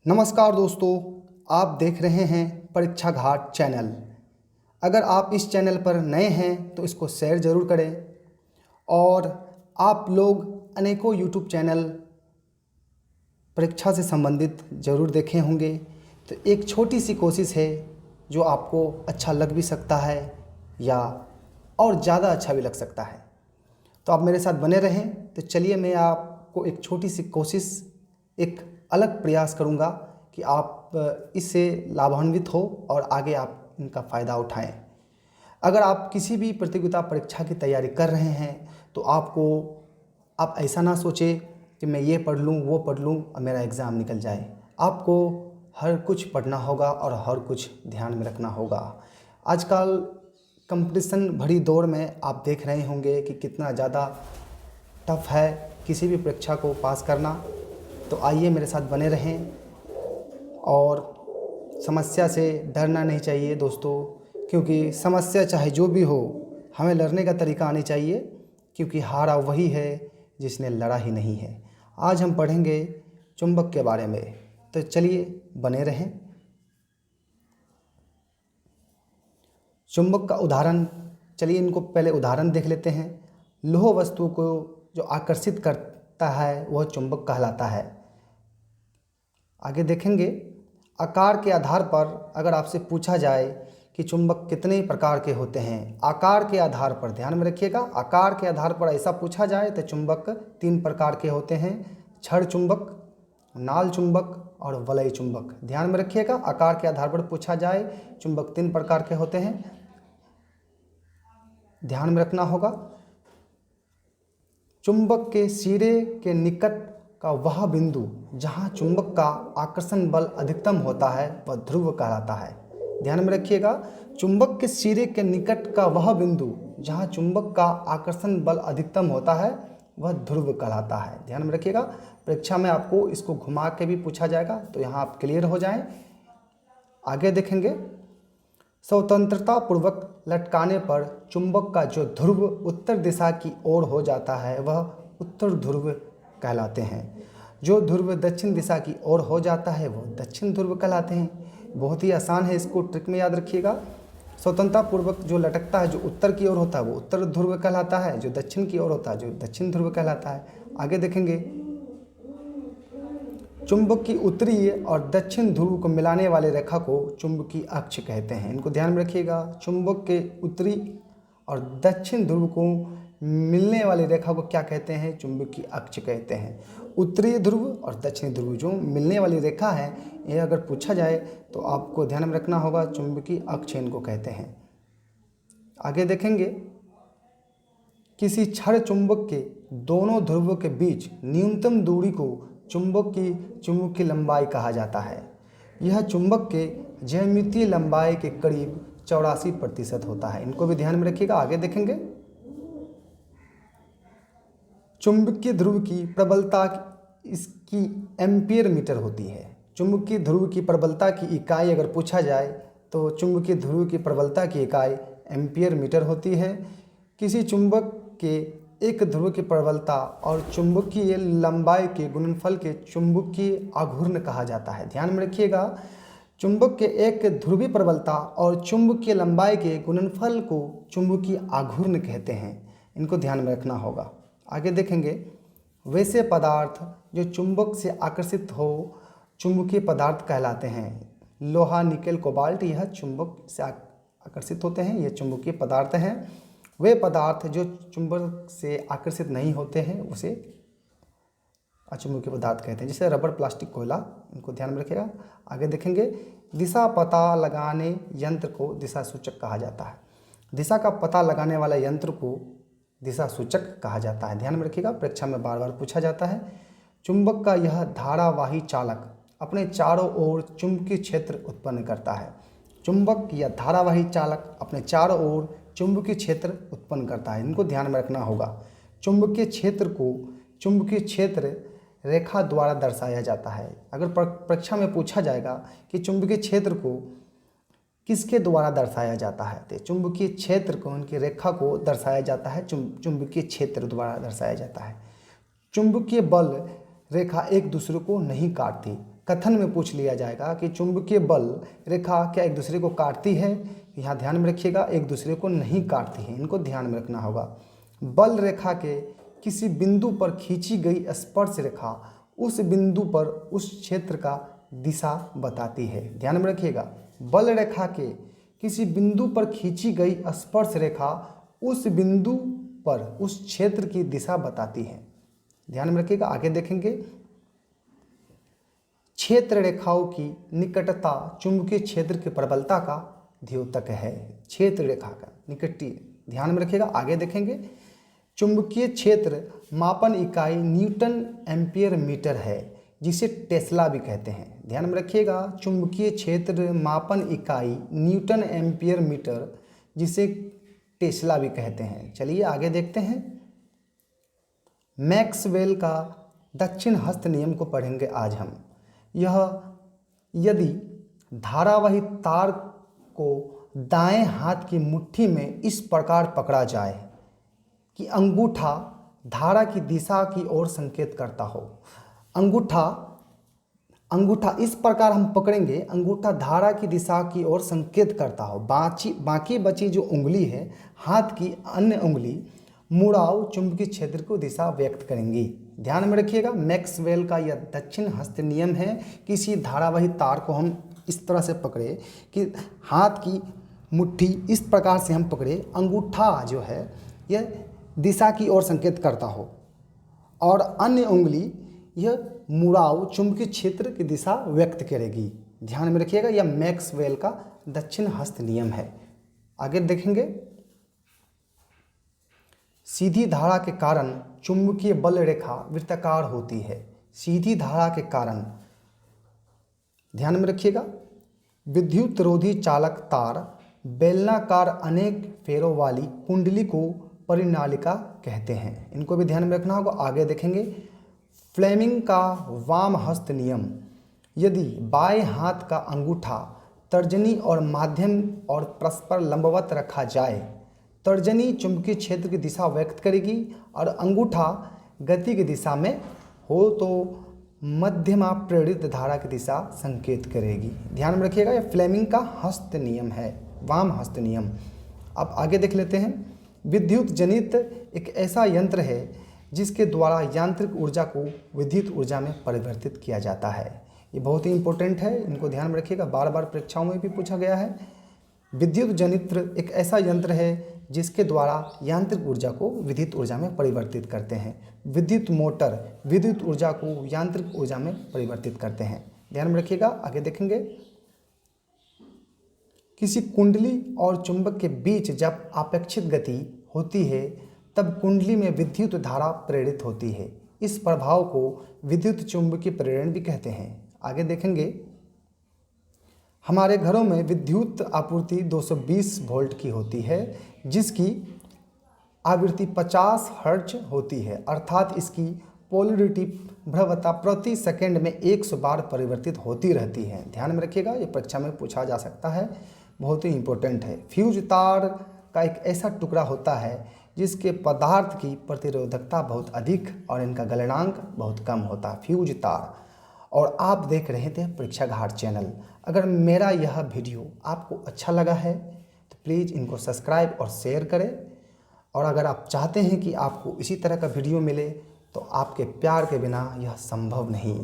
नमस्कार दोस्तों, आप देख रहे हैं परीक्षा घाट चैनल। अगर आप इस चैनल पर नए हैं तो इसको शेयर ज़रूर करें। और आप लोग अनेकों यूट्यूब चैनल परीक्षा से संबंधित ज़रूर देखे होंगे, तो एक छोटी सी कोशिश है जो आपको अच्छा लग भी सकता है या और ज़्यादा अच्छा भी लग सकता है। तो आप मेरे साथ बने रहें। तो चलिए मैं आपको एक छोटी सी कोशिश, एक अलग प्रयास करूंगा कि आप इससे लाभान्वित हो और आगे आप इनका फ़ायदा उठाएं। अगर आप किसी भी प्रतियोगिता परीक्षा की तैयारी कर रहे हैं तो आप ऐसा ना सोचें कि मैं ये पढ़ लूँ वो पढ़ लूँ और मेरा एग्ज़ाम निकल जाए। आपको हर कुछ पढ़ना होगा और हर कुछ ध्यान में रखना होगा। आजकल कंपटीशन भरी दौड़ में आप देख रहे होंगे कि कितना ज़्यादा टफ है किसी भी परीक्षा को पास करना। तो आइए मेरे साथ बने रहें। और समस्या से डरना नहीं चाहिए दोस्तों, क्योंकि समस्या चाहे जो भी हो, हमें लड़ने का तरीका आनी चाहिए, क्योंकि हारा वही है जिसने लड़ा ही नहीं है। आज हम पढ़ेंगे चुंबक के बारे में, तो चलिए बने रहें। चुंबक का उदाहरण, चलिए इनको पहले उदाहरण देख लेते हैं। लोह वस्तु को जो आकर्षित करता है वह चुंबक कहलाता है। आगे देखेंगे, आकार के आधार पर अगर आपसे पूछा जाए कि चुंबक कितने प्रकार के होते हैं, आकार के आधार पर ध्यान में रखिएगा, आकार के आधार पर ऐसा पूछा जाए तो चुंबक 3 प्रकार के होते हैं। छड़ चुंबक, नाल चुंबक और वलय चुंबक। ध्यान में रखिएगा, आकार के आधार पर पूछा जाए चुंबक 3 प्रकार के होते हैं, ध्यान में रखना होगा। चुंबक के सिरे के निकट का वह बिंदु जहां चुंबक का आकर्षण बल अधिकतम होता है वह ध्रुव कहलाता है। ध्यान में रखिएगा, चुंबक के सिरे के निकट का वह बिंदु जहां चुंबक का आकर्षण बल अधिकतम होता है वह ध्रुव कहलाता है। ध्यान में रखिएगा, परीक्षा में आपको इसको घुमा के भी पूछा जाएगा, तो यहाँ आप क्लियर हो जाएं। आगे देखेंगे, स्वतंत्रता पूर्वक लटकाने पर चुंबक का जो ध्रुव उत्तर दिशा की ओर हो जाता है वह उत्तर ध्रुव कहलाते हैं। जो ध्रुव दक्षिण दिशा की ओर हो जाता है वो दक्षिण ध्रुव कहलाते हैं। बहुत ही आसान है, इसको ट्रिक में याद रखिएगा। स्वतंत्रता पूर्वक जो लटकता है, जो उत्तर की ओर होता है वो उत्तर ध्रुव कहलाता है, जो दक्षिण की ओर होता है जो दक्षिण ध्रुव कहलाता है। आगे देखेंगे, चुंबक की उत्तरी और दक्षिण ध्रुव को मिलाने वाले रेखा को चुंबकीय अक्ष कहते हैं। इनको ध्यान में रखिएगा, चुंबक के उत्तरी और दक्षिण ध्रुव को मिलने वाली रेखा को क्या कहते हैं? चुंबकीय अक्ष कहते हैं। उत्तरी ध्रुव और दक्षिणी ध्रुव जो मिलने वाली रेखा है, ये अगर पूछा जाए तो आपको ध्यान में रखना होगा, चुंबकीय अक्ष इनको कहते हैं। आगे देखेंगे, किसी क्षण चुंबक के दोनों ध्रुवों के बीच न्यूनतम दूरी को चुंबकीय लंबाई कहा जाता है। यह चुंबक के ज्यामितीय लंबाई के करीब 84% होता है। इनको भी ध्यान में रखिएगा। आगे देखेंगे, चुंबकीय ध्रुव की प्रबलता इसकी एम्पीयर मीटर होती है। चुंबकीय ध्रुव की प्रबलता की इकाई अगर पूछा जाए तो चुंबकीय ध्रुव की प्रबलता की इकाई एम्पीयर मीटर होती है। किसी चुंबक के एक ध्रुव की प्रबलता और चुंबकीय लंबाई के गुणनफल के चुंबकीय आघूर्ण कहा जाता है। ध्यान में रखिएगा, चुंबक के एक ध्रुवीय प्रबलता और चुंबकीय लंबाई के गुणनफल को चुंबकीय आघूर्ण कहते हैं। इनको ध्यान में रखना होगा। आगे देखेंगे, वैसे पदार्थ जो चुंबक से आकर्षित हो चुंबकीय पदार्थ कहलाते हैं। लोहा, निकेल, कोबाल्ट यह चुंबक से आकर्षित होते हैं, ये चुंबकीय पदार्थ हैं। वे पदार्थ जो चुंबक से आकर्षित नहीं होते हैं उसे अचुंबकीय पदार्थ कहते हैं, जैसे रबर, प्लास्टिक, कोयला। इनको ध्यान में रखिएगा। आगे देखेंगे, दिशा पता लगाने यंत्र को दिशा सूचक कहा जाता है। दिशा का पता लगाने वाला यंत्र को दिशा सूचक कहा जाता है। ध्यान में रखिएगा, परीक्षा में बार बार पूछा जाता है। चुंबक का यह धारावाही चालक अपने चारों ओर चुंबकीय क्षेत्र उत्पन्न करता है। चुंबक या धारावाही चालक अपने चारों ओर चुंबकीय क्षेत्र उत्पन्न करता है। इनको ध्यान में रखना होगा। चुंबकीय क्षेत्र को चुंबकीय क्षेत्र रेखा द्वारा दर्शाया जाता है। अगर परीक्षा में पूछा जाएगा कि चुंबकीय क्षेत्र को किसके द्वारा दर्शाया जाता है, तो चुंबकीय क्षेत्र को, उनकी रेखा को दर्शाया जाता है, चुंबकीय क्षेत्र द्वारा दर्शाया जाता है। चुंबकीय बल रेखा एक दूसरे को नहीं काटती, कथन में पूछ लिया जाएगा कि चुंबकीय बल रेखा क्या एक दूसरे को काटती है। यहाँ ध्यान में रखिएगा, एक दूसरे को नहीं काटती है, इनको ध्यान में रखना होगा। बल रेखा के किसी बिंदु पर खींची गई स्पर्श रेखा उस बिंदु पर उस क्षेत्र का दिशा बताती है। ध्यान में रखिएगा, बल रेखा के किसी बिंदु पर खींची गई स्पर्श रेखा उस बिंदु पर उस क्षेत्र की दिशा बताती है। ध्यान में रखिएगा, आगे देखेंगे। क्षेत्र रेखाओं की निकटता चुंबकीय क्षेत्र की प्रबलता का द्योतक है। क्षेत्र रेखा का निकटता, ध्यान में रखिएगा, आगे देखेंगे। चुंबकीय क्षेत्र मापन इकाई न्यूटन एम्पियर मीटर है, जिसे टेस्ला भी कहते हैं। ध्यान में रखिएगा, चुंबकीय क्षेत्र मापन इकाई न्यूटन एम्पियर मीटर, जिसे टेस्ला भी कहते हैं। चलिए आगे देखते हैं। मैक्सवेल का दक्षिण हस्त नियम को पढ़ेंगे आज हम। यह यदि धारावाही तार को दाएं हाथ की मुट्ठी में इस प्रकार पकड़ा जाए कि अंगूठा धारा की दिशा की ओर संकेत करता हो। अंगूठा इस प्रकार हम पकड़ेंगे, अंगूठा धारा की दिशा की ओर संकेत करता हो। बाकी बची जो उंगली है, हाथ की अन्य उंगली मुड़ाव चुंबकीय क्षेत्र को दिशा व्यक्त करेंगी। ध्यान में रखिएगा, मैक्सवेल का यह दक्षिण हस्त नियम है। किसी धारावाही तार को हम इस तरह से पकड़े कि हाथ की मुट्ठी इस प्रकार से हम पकड़े, अंगूठा जो है यह दिशा की ओर संकेत करता हो और अन्य उंगली यह मुड़ाव चुंबकीय क्षेत्र की दिशा व्यक्त करेगी। ध्यान में रखिएगा, यह मैक्सवेल का दक्षिण हस्त नियम है। आगे देखेंगे। सीधी धारा के कारण चुंबकीय बल रेखा वृत्ताकार होती है। सीधी धारा के कारण, ध्यान में रखिएगा, विद्युत रोधी चालक तार बेलनाकार अनेक फेरों वाली कुंडली को परिनालिका कहते हैं। इनको भी ध्यान में रखना होगा। आगे देखेंगे। फ्लेमिंग का वाम हस्त नियम। यदि बाएं हाथ का अंगूठा तर्जनी और माध्यम और परस्पर लंबवत रखा जाए, तर्जनी चुंबकीय क्षेत्र की दिशा व्यक्त करेगी और अंगूठा गति की दिशा में हो तो मध्यमा प्रेरित धारा की दिशा संकेत करेगी। ध्यान में रखिएगा, यह फ्लेमिंग का हस्त नियम है, वाम हस्त नियम। अब आगे देख लेते हैं। विद्युत जनित एक ऐसा यंत्र है जिसके द्वारा यांत्रिक ऊर्जा को विद्युत ऊर्जा में परिवर्तित किया जाता है। ये बहुत ही इंपॉर्टेंट है, इनको ध्यान में रखिएगा, बार बार परीक्षाओं में भी पूछा गया है। विद्युत जनित्र एक ऐसा यंत्र है जिसके द्वारा यांत्रिक ऊर्जा को विद्युत ऊर्जा में परिवर्तित करते हैं। विद्युत मोटर विद्युत ऊर्जा को यांत्रिक ऊर्जा में परिवर्तित करते हैं। ध्यान में रखिएगा, आगे देखेंगे। किसी कुंडली और चुंबक के बीच जब अपेक्षित गति होती है तब कुंडली में विद्युत धारा प्रेरित होती है। इस प्रभाव को विद्युत चुंबकीय प्रेरण भी कहते हैं। आगे देखेंगे। हमारे घरों में विद्युत आपूर्ति 220 वोल्ट की होती है, जिसकी आवृत्ति 50 हर्ट्ज होती है, अर्थात इसकी पोलरिटी भ्रवता प्रति सेकंड में 100 बार परिवर्तित होती रहती है। ध्यान में रखिएगा, ये परीक्षा में पूछा जा सकता है, बहुत ही इंपॉर्टेंट है। फ्यूज तार का एक ऐसा टुकड़ा होता है जिसके पदार्थ की प्रतिरोधकता बहुत अधिक और इनका गलनांक बहुत कम होता है, फ्यूज तार। और आप देख रहे थे परीक्षा घाट चैनल। अगर मेरा यह वीडियो आपको अच्छा लगा है तो प्लीज़ इनको सब्सक्राइब और शेयर करें। और अगर आप चाहते हैं कि आपको इसी तरह का वीडियो मिले तो आपके प्यार के बिना यह संभव नहीं।